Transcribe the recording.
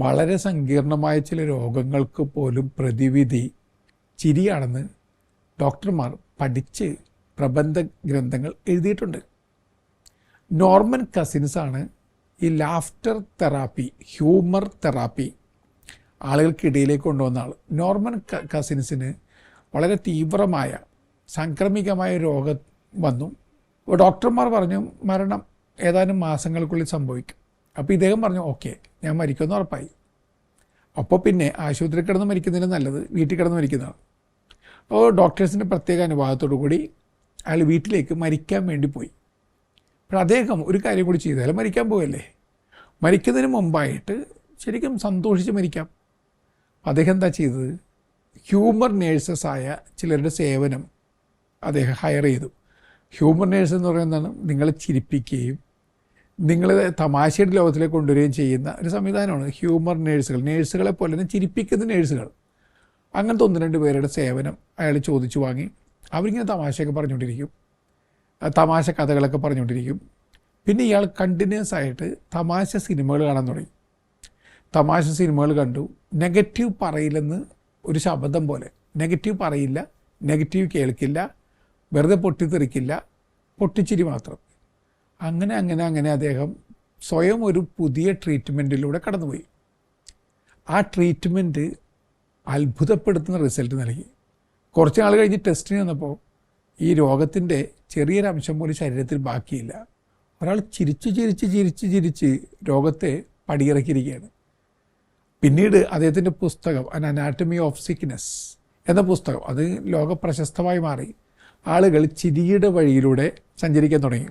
വളരെ സങ്കീർണമായ ചില രോഗങ്ങൾക്ക് പോലും പ്രതിവിധി ചിരിയാണെന്ന് ഡോക്ടർമാർ പഠിച്ച് പ്രബന്ധ ഗ്രന്ഥങ്ങൾ എഴുതിയിട്ടുണ്ട്. നോർമൻ കസിൻസാണ് ഈ ലാഫ്റ്റർ തെറാപ്പി, ഹ്യൂമർ തെറാപ്പി ആളുകൾക്കിടയിലേക്ക് കൊണ്ടുവന്ന ആൾ. നോർമൻ കസിൻസിന് വളരെ തീവ്രമായ സാംക്രമികമായ രോഗം വന്നു. അപ്പോൾ ഡോക്ടർമാർ പറഞ്ഞു മരണം ഏതാനും മാസങ്ങൾക്കുള്ളിൽ സംഭവിക്കും. അപ്പോൾ ഇദ്ദേഹം പറഞ്ഞു ഓക്കെ, ഞാൻ മരിക്കുമെന്ന് ഉറപ്പായി. അപ്പോൾ പിന്നെ ആശുപത്രി കിടന്ന് മരിക്കുന്നതിന് നല്ലത് വീട്ടിൽ കിടന്ന് മരിക്കുന്നതാണ്. അപ്പോൾ ഡോക്ടേഴ്സിൻ്റെ പ്രത്യേക അനുവാദത്തോടു കൂടി അയാൾ വീട്ടിലേക്ക് മരിക്കാൻ വേണ്ടി പോയി. അപ്പോൾ അദ്ദേഹം ഒരു കാര്യം കൂടി ചെയ്താൽ മരിക്കാൻ പോകല്ലേ, മരിക്കുന്നതിന് മുമ്പായിട്ട് ശരിക്കും സന്തോഷിച്ച് മരിക്കാം. അദ്ദേഹം എന്താ ചെയ്തത്, ഹ്യൂമർ നേഴ്സസായ ചിലരുടെ സേവനം അദ്ദേഹം ഹയർ ചെയ്തു. ഹ്യൂമർ നേഴ്സ് എന്ന് പറയുന്നതാണ് നിങ്ങളെ ചിരിപ്പിക്കുകയും നിങ്ങളെ തമാശയുടെ ലോകത്തിലേക്ക് കൊണ്ടുവരികയും ചെയ്യുന്ന ഒരു സംവിധാനമാണ് ഹ്യൂമർ നേഴ്സുകൾ. നേഴ്സുകളെ പോലെ തന്നെ ചിരിപ്പിക്കുന്ന നേഴ്സുകൾ. അങ്ങനത്തെ 1-2 പേരുടെ സേവനം അയാൾ ചോദിച്ചു വാങ്ങി. അവരിങ്ങനെ തമാശയൊക്കെ പറഞ്ഞുകൊണ്ടിരിക്കും, തമാശ കഥകളൊക്കെ പറഞ്ഞുകൊണ്ടിരിക്കും. പിന്നെ ഇയാൾ കണ്ടിന്യൂസ് ആയിട്ട് തമാശ സിനിമകൾ കാണാൻ തുടങ്ങി. തമാശ സിനിമകൾ കണ്ടു. നെഗറ്റീവ് പറയില്ലെന്ന് ഒരു ശബ്ദം പോലെ, നെഗറ്റീവ് പറയില്ല, നെഗറ്റീവ് കേൾക്കില്ല, വെറുതെ പൊട്ടിത്തെറിക്കില്ല, പൊട്ടിച്ചിരി മാത്രം. അങ്ങനെ അദ്ദേഹം സ്വയം ഒരു പുതിയ ട്രീറ്റ്മെൻറ്റിലൂടെ കടന്നുപോയി. ആ ട്രീറ്റ്മെൻറ്റ് അത്ഭുതപ്പെടുത്തുന്ന റിസൾട്ട് നൽകി. കുറച്ച് നാൾ കഴിഞ്ഞ് ടെസ്റ്റിന് വന്നപ്പോൾ ഈ രോഗത്തിൻ്റെ ചെറിയൊരംശം പോലും ശരീരത്തിൽ ബാക്കിയില്ല. ഒരാൾ ചിരിച്ച് രോഗത്തെ പടിയിറക്കിയിരിക്കുകയാണ്. പിന്നീട് അദ്ദേഹത്തിൻ്റെ പുസ്തകം അനാറ്റമി ഓഫ് സിക്നെസ് എന്ന പുസ്തകം അത് ലോക പ്രശസ്തമായി മാറി. ആളുകൾ ചിരിയുടെ വഴിയിലൂടെ സഞ്ചരിക്കാൻ തുടങ്ങി.